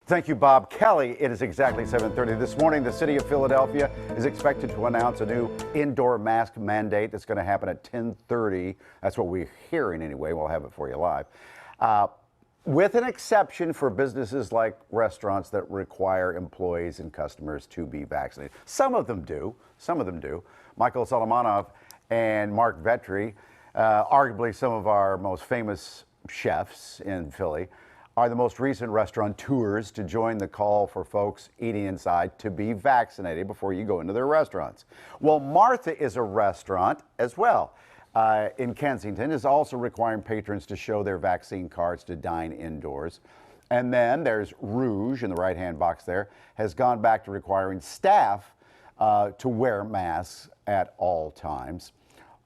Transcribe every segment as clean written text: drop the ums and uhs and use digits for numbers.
Thank you, Bob Kelly. It is exactly 7:30 this morning. The city of Philadelphia is expected to announce a new indoor mask mandate that's going to happen at 10:30. That's what we're hearing anyway. We'll have it for you live. With an exception for businesses like restaurants that require employees and customers to be vaccinated. Some of them do. Some of them do. Michael Solomonov and Mark Vetri, arguably some of our most famous chefs in Philly, are the most recent restaurateurs to join the call for folks eating inside to be vaccinated before you go into their restaurants. Well, Martha is a restaurant as well in Kensington, is also requiring patrons to show their vaccine cards to dine indoors. And then there's Rouge in the right-hand box there, has gone back to requiring staff to wear masks at all times.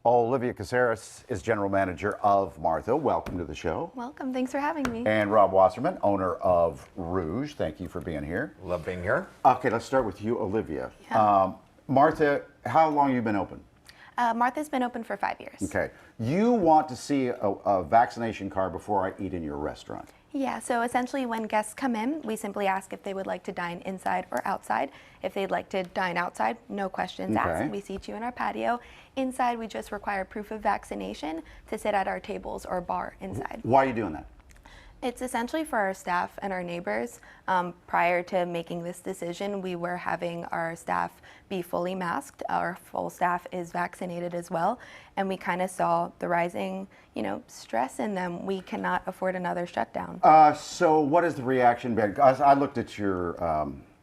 Olivia Caceres is general manager of Martha. Welcome to the show. Welcome. Thanks for having me. And Rob Wasserman, owner of Rouge. Thank you for being here. Love being here. Okay, let's start with you, Olivia. Yeah. Martha, how long have you been open? Martha's been open for 5 years. Okay. You want to see a vaccination card before I eat in your restaurant? Yeah, so essentially when guests come in, we simply ask if they would like to dine inside or outside. If they'd like to dine outside, no questions asked. We seat you in our patio. Inside, we just require proof of vaccination to sit at our tables or bar inside. Why are you doing that? It's essentially for our staff and our neighbors. Prior to making this decision, we were having our staff be fully masked. Our full staff is vaccinated as well. And we kind of saw the rising, stress in them. We cannot afford another shutdown. So what is the reaction been? I looked at your,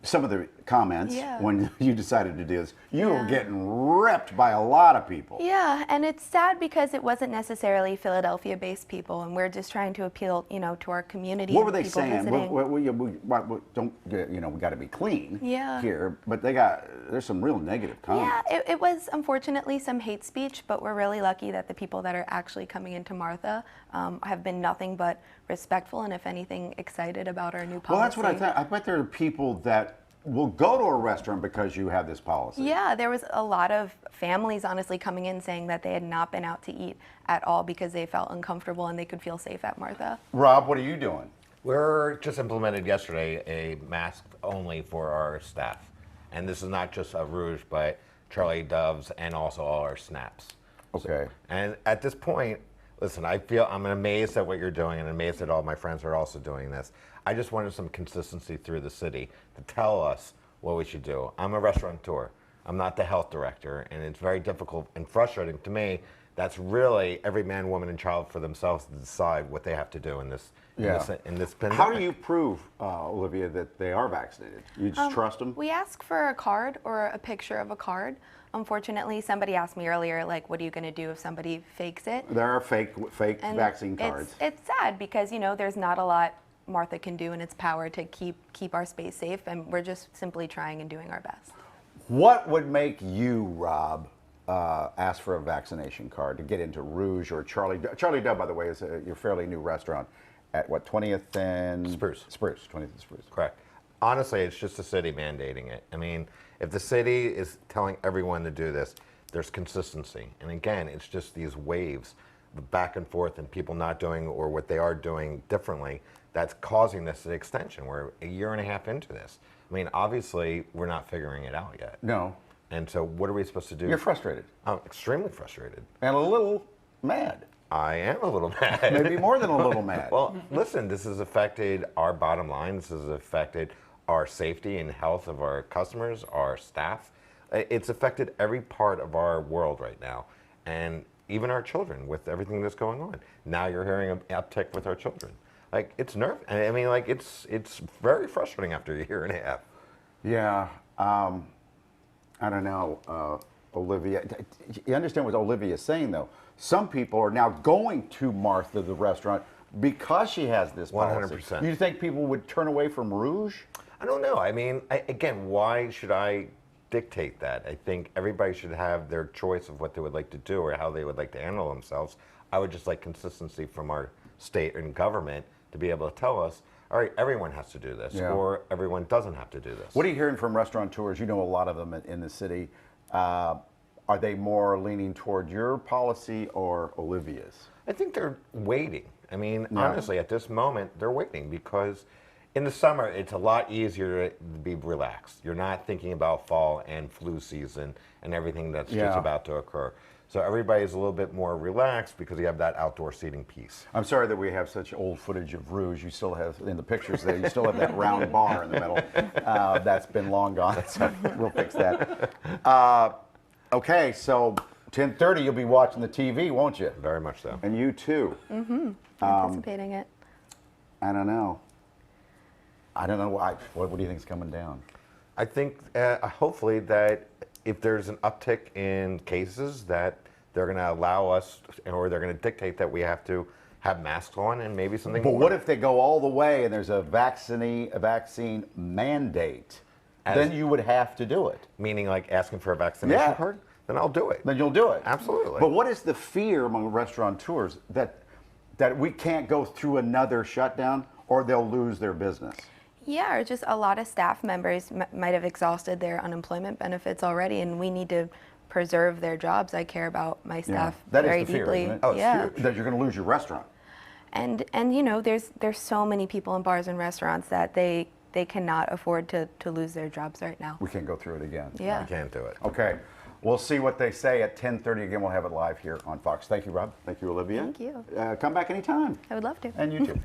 some of the comments when you decided to do this. You were getting ripped by a lot of people. Yeah, and it's sad because it wasn't necessarily Philadelphia-based people, and we're just trying to appeal, to our community. What were they saying? Visiting. We got to be clean Yeah. here, but there's some real negative comments. Yeah, it was unfortunately some hate speech, but we're really lucky that the people that are actually coming into Martha have been nothing but respectful and, if anything, excited about our new policy. Well, that's what I thought. I bet there are people that will go to a restaurant because you have this policy. Yeah, there was a lot of families honestly coming in saying that they had not been out to eat at all because they felt uncomfortable and they could feel safe at Martha. Rob, what are you doing? We're just implemented yesterday a mask only for our staff. And this is not just a Rouge, but Charlie Doves and also all our snaps. Okay. And at this point, listen, I'm amazed at what you're doing and amazed that all my friends are also doing this. I just wanted some consistency through the city to tell us what we should do. I'm a restaurateur. I'm not the health director, and it's very difficult and frustrating to me. That's really every man, woman, and child for themselves to decide what they have to do in this pandemic. How do you prove, Olivia, that they are vaccinated? You just trust them? We ask for a card or a picture of a card. Unfortunately, somebody asked me earlier, what are you going to do if somebody fakes it? There are fake And vaccine cards. It's sad because, there's not a lot Martha can do in its power to keep our space safe, and we're just simply trying and doing our best. What would make you, Rob, ask for a vaccination card to get into Rouge or Charlie? Charlie Dove, by the way, is your fairly new restaurant at 20th and Spruce. 20th and Spruce. Correct. Honestly, it's just the city mandating it. I mean, if the city is telling everyone to do this, there's consistency. And again, it's just these waves, the back and forth, and people not doing or what they are doing differently, that's causing this extension. We're a year and a half into this. I mean, obviously, we're not figuring it out yet. No. And so what are we supposed to do? You're frustrated. I'm extremely frustrated. And a little mad. I am a little mad. Maybe more than a little mad. Well, listen, this has affected our bottom line. This has affected our safety and health of our customers, our staff. It's affected every part of our world right now. And even our children with everything that's going on. Now you're hearing an uptick with our children. It's nerve. I mean, it's very frustrating after a year and a half. Yeah. I don't know, Olivia. You understand what Olivia is saying, though? Some people are now going to Martha, the restaurant, because she has this policy. 100%. You think people would turn away from Rouge? I don't know. I mean, again, why should I dictate that? I think everybody should have their choice of what they would like to do or how they would like to handle themselves. I would just like consistency from our state and government to be able to tell us, all right, everyone has to do this, or everyone doesn't have to do this. What are you hearing from restaurateurs? You know a lot of them in the city. Are they more leaning toward your policy or Olivia's? I think they're waiting. I mean, honestly, at this moment, they're waiting because in the summer, it's a lot easier to be relaxed. You're not thinking about fall and flu season and everything that's just about to occur. So everybody's a little bit more relaxed because you have that outdoor seating piece. I'm sorry that we have such old footage of Rouge. You still have, in the pictures there, you still have that round bar in the middle. That's been long gone, so we'll fix that. Okay, so 10:30 you'll be watching the TV, won't you? Very much so. And you too. Anticipating it. I don't know. I don't know why. What do you think is coming down? I think hopefully that if there's an uptick in cases that they're going to allow us, or they're going to dictate that we have to have masks on and maybe something But more. what if they go all the way and there's a vaccine mandate? Then you would have to do it. Meaning like asking for a vaccination card? Then I'll do it. Then you'll do it. Absolutely. But what is the fear among restaurateurs that we can't go through another shutdown or they'll lose their business? Yeah, or just a lot of staff members might have exhausted their unemployment benefits already, and we need to preserve their jobs. I care about my staff That very is the fear, deeply. isn't it? Oh, it's huge. That you're going to lose your restaurant. And you know, there's so many people in bars and restaurants that they cannot afford to lose their jobs right now. We can't go through it again. Yeah. I can't do it. Okay. We'll see what they say at 10:30 again. We'll have it live here on Fox. Thank you, Rob. Thank you, Olivia. Thank you. Come back anytime. I would love to. And you too.